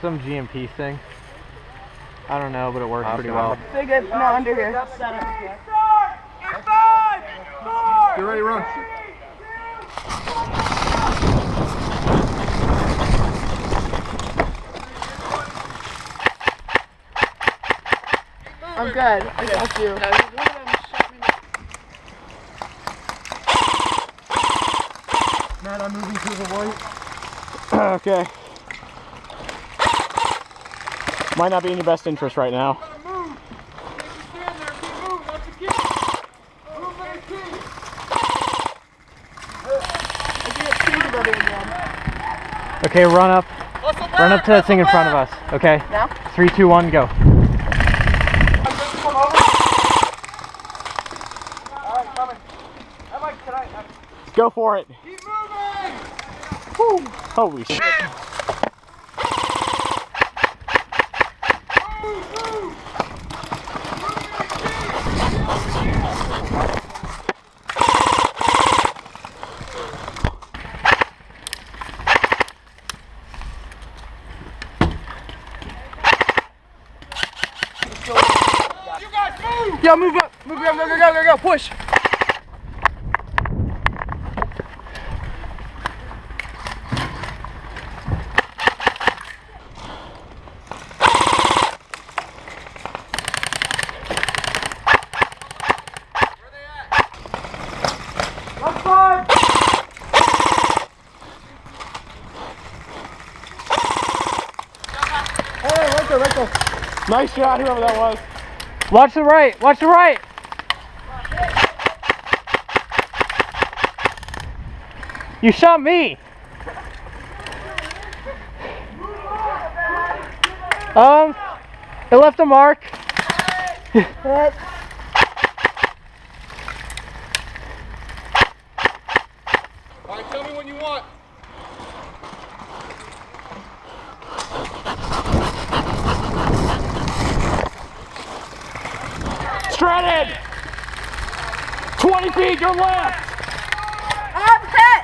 some GMP thing. I don't know, but it works pretty well. Big no, under here. In 5, 4, Get ready to run. I'm good. I got you. Matt, I'm moving to the white. Okay. Might not be in your best interest right now. Okay, run up to that thing in front of us. Okay. Now? 3, 2, 1, go. Go for it. keep moving! Woo. Holy shit. You guys move! Yo, move up. Move up. Go. Push. Hey, right there. Nice shot, whoever that was. Watch the right. Watch the right. You shot me. It left a mark. Alright, tell me when you want. Stratton! 20 feet, your left! I'm hit.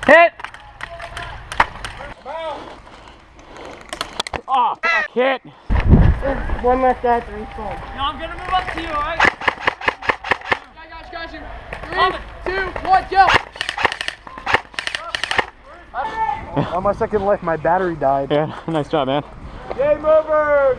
Hit. Oh, fuck, hit! One left after each one. No, I'm gonna move up to you, alright? Got you. 3, 2, 1, go. On my second life, my battery died. Yeah, nice job, man. Game over!